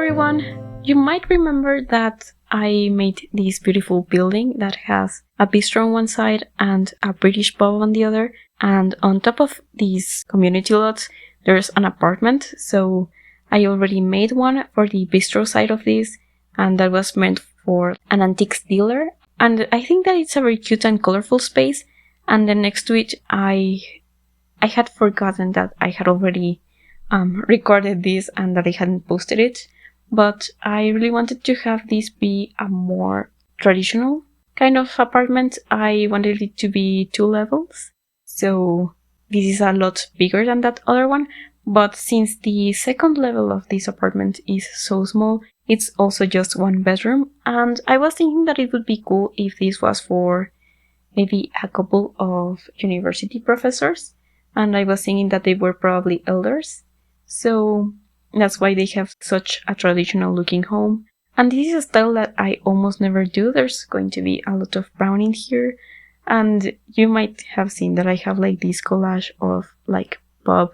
everyone! You might remember that I made this beautiful building that has a bistro on one side and a British pub on the other, and on top of these community lots there's an apartment, so I already made one for the bistro side of this, and that was meant for an antiques dealer, and I think that it's a very cute and colorful space. And then next to it I had forgotten that I had already recorded this and that I hadn't posted it, but I really wanted to have this be a more traditional kind of apartment. I wanted it to be 2 levels, so this is a lot bigger than that other one, but since the second level of this apartment is so small, it's also just 1 bedroom, and I was thinking that it would be cool if this was for maybe a couple of university professors, and I was thinking that they were probably elders. So that's why they have such a traditional looking home. And this is a style that I almost never do. There's going to be a lot of brown in here. And you might have seen that I have like this collage of like pub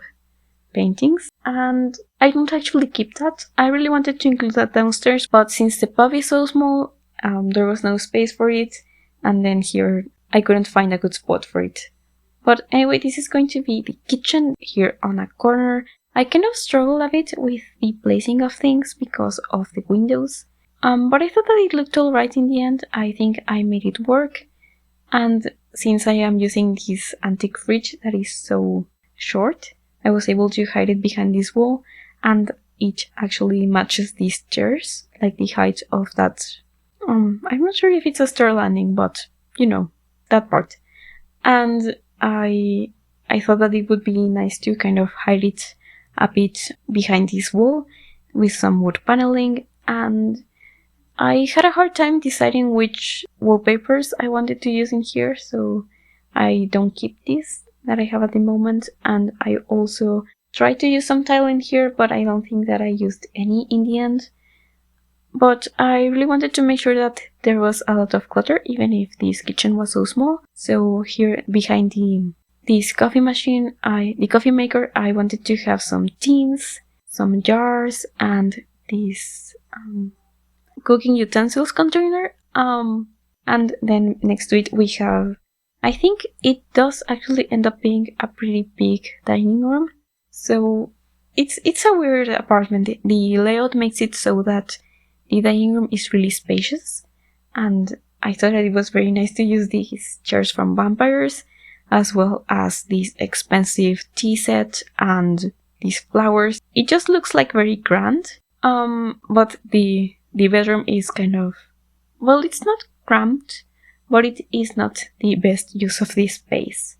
paintings. And I don't actually keep that. I really wanted to include that downstairs, but since the pub is so small, there was no space for it. And then here I couldn't find a good spot for it. But anyway, this is going to be the kitchen here on a corner. I kind of struggle a bit with the placing of things because of the windows, but I thought that it looked alright in the end. I think I made it work, and since I am using this antique fridge that is so short, I was able to hide it behind this wall, and it actually matches these stairs, like the height of that. I'm not sure if it's a stair landing, but you know, that part. And I thought that it would be nice to kind of hide it a bit behind this wall with some wood paneling, and I had a hard time deciding which wallpapers I wanted to use in here, so I don't keep this that I have at the moment, and I also tried to use some tile in here, but I don't think that I used any in the end. But I really wanted to make sure that there was a lot of clutter, even if this kitchen was so small. So here behind this coffee machine, the coffee maker, I wanted to have some tins, some jars, and this cooking utensils container. And then next to it we have, I think it does actually end up being a pretty big dining room. So it's a weird apartment. The layout makes it so that the dining room is really spacious, and I thought that it was very nice to use these chairs from Vampires, as well as this expensive tea set and these flowers. It just looks like very grand. But the bedroom is kind of, well, it's not cramped, but it is not the best use of this space.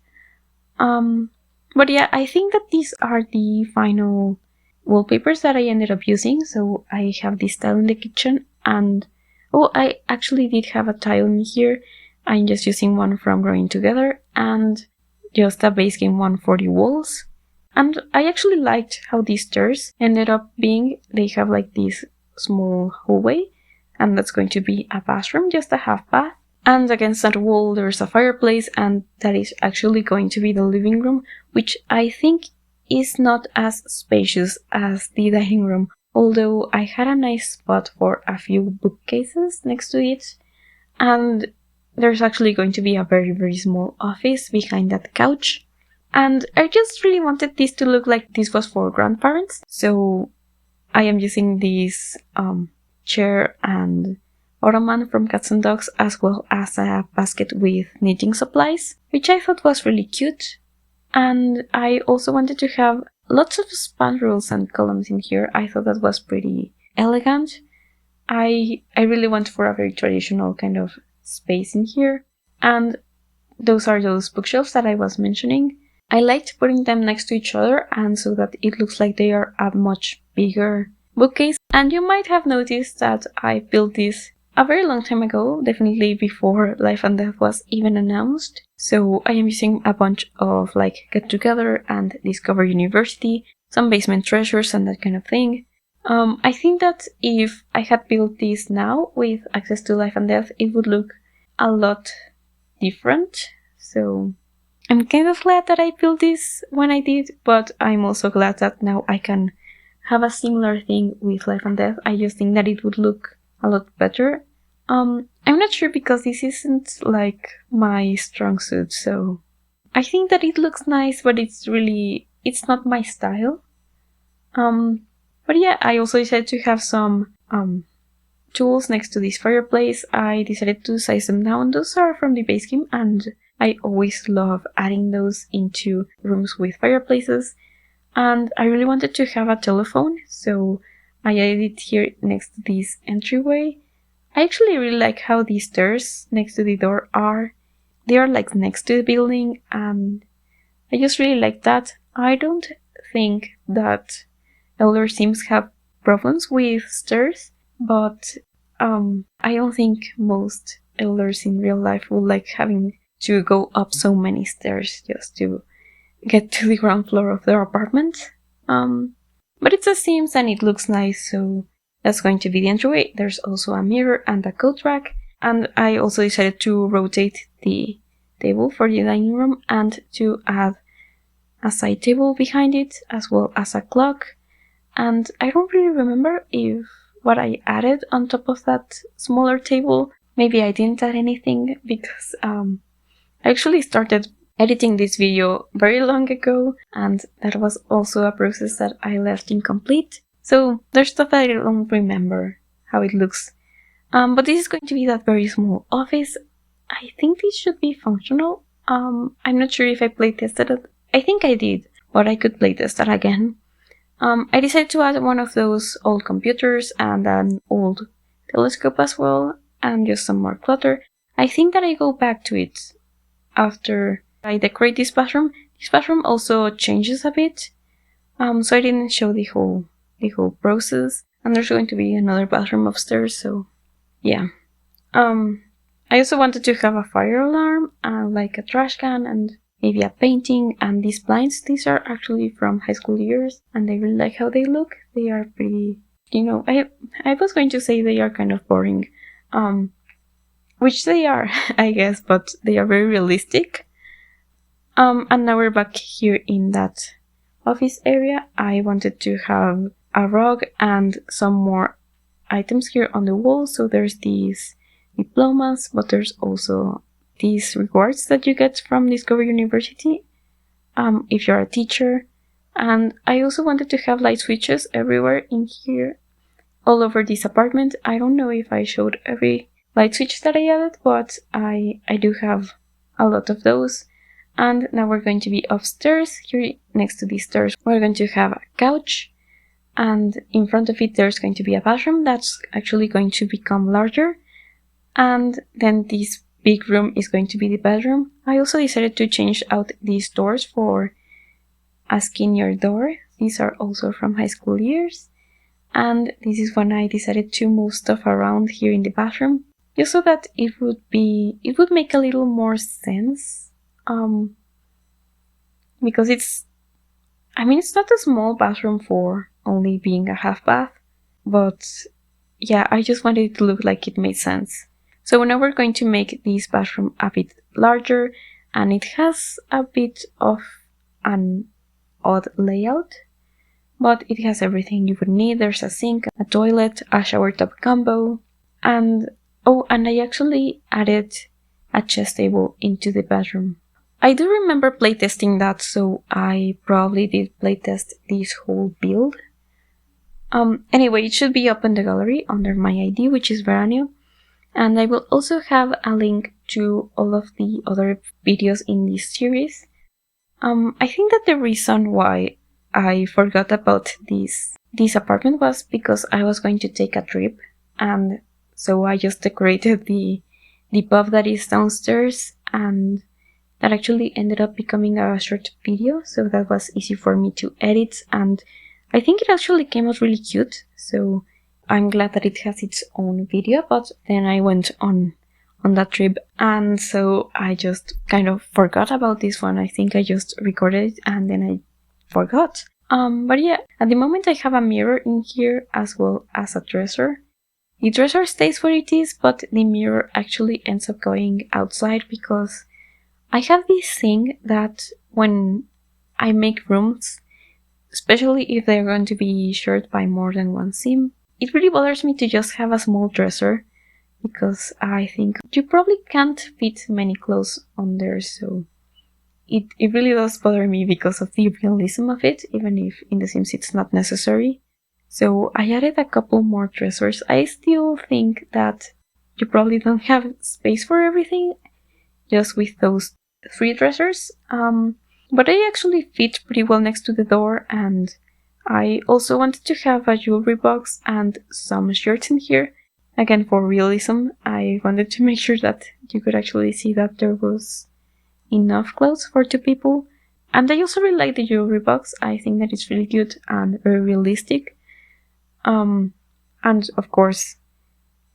But yeah, I think that these are the final wallpapers that I ended up using. So I have this tile in the kitchen, and I actually did have a tile in here. I'm just using one from Growing Together and just a base game one for the walls. And I actually liked how these stairs ended up being. They have like this small hallway, and that's going to be a bathroom, just a half bath. And against that wall there's a fireplace, and that is actually going to be the living room, which I think is not as spacious as the dining room, although I had a nice spot for a few bookcases next to it. And there's actually going to be a very, very small office behind that couch. And I just really wanted this to look like this was for grandparents, so I am using this chair and ottoman from Cats and Dogs, as well as a basket with knitting supplies, which I thought was really cute. And I also wanted to have lots of spandrels and columns in here. I thought that was pretty elegant. I really went for a very traditional kind of space in here. And those are those bookshelves that I was mentioning. I liked putting them next to each other, and so that it looks like they are a much bigger bookcase. And you might have noticed that I built this a very long time ago, definitely before Life and Death was even announced. So I am using a bunch of like Get Together and Discover University, some Basement Treasures and that kind of thing. I think that if I had built this now with access to Life and Death, it would look a lot different. So I'm kind of glad that I built this when I did, but I'm also glad that now I can have a similar thing with Life and Death. I just think that it would look a lot better. I'm not sure because this isn't like my strong suit, so I think that it looks nice, but it's not my style. But yeah, I also decided to have some tools next to this fireplace. I decided to size them down. Those are from the base game, and I always love adding those into rooms with fireplaces. And I really wanted to have a telephone, so I added it here next to this entryway. I actually really like how these stairs next to the door are. They are like next to the building, and I just really like that. I don't think that elder sims have problems with stairs, but I don't think most elders in real life would like having to go up so many stairs just to get to the ground floor of their apartment. But it's a Sims and it looks nice, so that's going to be the entryway. There's also a mirror and a coat rack, and I also decided to rotate the table for the dining room and to add a side table behind it, as well as a clock. And I don't really remember if what I added on top of that smaller table. Maybe I didn't add anything because I actually started editing this video very long ago, and that was also a process that I left incomplete. So there's stuff that I don't remember how it looks. But this is going to be that very small office. I think this should be functional. I'm not sure if I playtested it. I think I did, but I could playtest that again. I decided to add one of those old computers and an old telescope as well, and just some more clutter. I think that I go back to it after I decorate this bathroom. This bathroom also changes a bit, so I didn't show the whole process. And there's going to be another bathroom upstairs, so yeah. I also wanted to have a fire alarm, like a trash can, and maybe a painting. And these blinds, these are actually from high school years, and I really like how they look. They are pretty, I was going to say they are kind of boring, which they are, I guess, but they are very realistic. And now we're back here in that office area. I wanted to have a rug and some more items here on the wall. So there's these diplomas, but there's also these rewards that you get from Discover University if you're a teacher. And I also wanted to have light switches everywhere in here, all over this apartment. I don't know if I showed every light switch that I added, but I do have a lot of those. And now we're going to be upstairs. Here next to these stairs, we're going to have a couch, and in front of it there's going to be a bathroom that's actually going to become larger. And then this big room is going to be the bedroom. I also decided to change out these doors for a skinnier door. These are also from high school years. And this is when I decided to move stuff around here in the bathroom, just so that it would make a little more sense. Because it's not a small bathroom for only being a half bath, but yeah, I just wanted it to look like it made sense. So now we're going to make this bathroom a bit larger, and it has a bit of an odd layout, but it has everything you would need. There's a sink, a toilet, a shower tub combo, and I actually added a chess table into the bedroom. I do remember playtesting that, so I probably did playtest this whole build. Anyway, it should be up in the gallery under my ID, which is Veranio. And I will also have a link to all of the other videos in this series. I think that the reason why I forgot about this apartment was because I was going to take a trip, and so I just decorated the pub that is downstairs, and that actually ended up becoming a short video, so that was easy for me to edit, and I think it actually came out really cute, so I'm glad that it has its own video. But then I went on that trip, and so I just kind of forgot about this one. I think I just recorded it and then I forgot. But yeah, at the moment I have a mirror in here as well as a dresser. The dresser stays where it is, but the mirror actually ends up going outside because I have this thing that when I make rooms, especially if they're going to be shared by more than one seam. It really bothers me to just have a small dresser, because I think you probably can't fit many clothes on there, so it really does bother me because of the realism of it, even if in The Sims it's not necessary. So I added a couple more dressers. I still think that you probably don't have space for everything just with those 3 dressers, but they actually fit pretty well next to the door, and I also wanted to have a jewelry box and some shirts in here. Again, for realism, I wanted to make sure that you could actually see that there was enough clothes for 2 people. And I also really like the jewelry box. I think that it's really good and very realistic. And of course,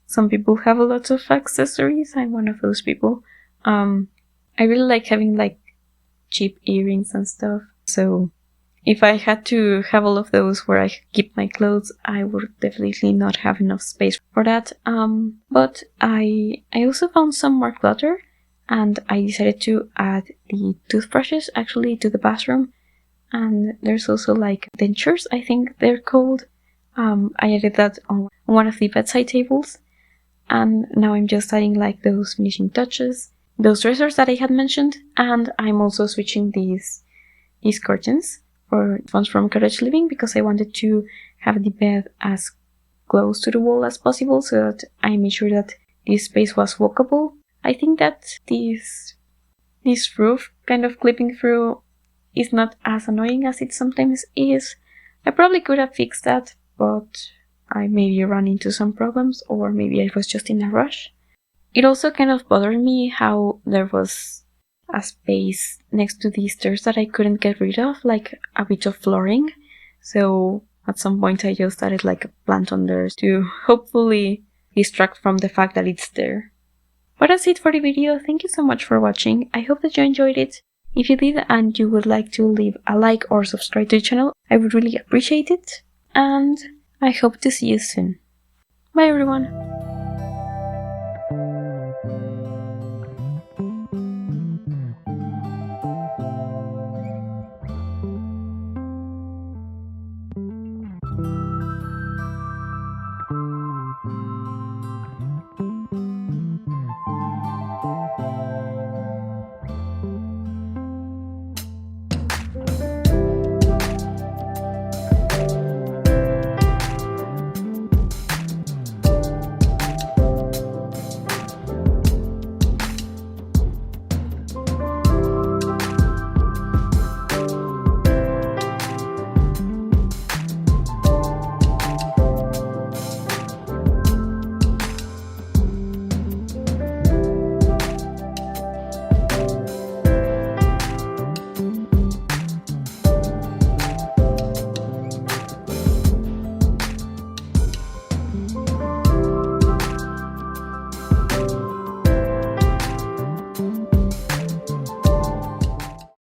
some people have a lot of accessories. I'm one of those people. I really like having like cheap earrings and stuff. So if I had to have all of those where I keep my clothes, I would definitely not have enough space for that. But I also found some more clutter, and I decided to add the toothbrushes actually to the bathroom. And there's also like dentures, I think they're called. I added that on one of the bedside tables. And now I'm just adding like those finishing touches, those dressers that I had mentioned, and I'm also switching these curtains for ones from Cottage Living, because I wanted to have the bed as close to the wall as possible, so that I made sure that this space was walkable. I think that this roof kind of clipping through is not as annoying as it sometimes is. I probably could have fixed that, but I maybe ran into some problems, or maybe I was just in a rush. It also kind of bothered me how there was a space next to these stairs that I couldn't get rid of, like a bit of flooring. So at some point I just added like a plant on there to hopefully distract from the fact that it's there. But that's it for the video. Thank you so much for watching. I hope that you enjoyed it. If you did and you would like to leave a like or subscribe to the channel, I would really appreciate it. And I hope to see you soon. Bye everyone!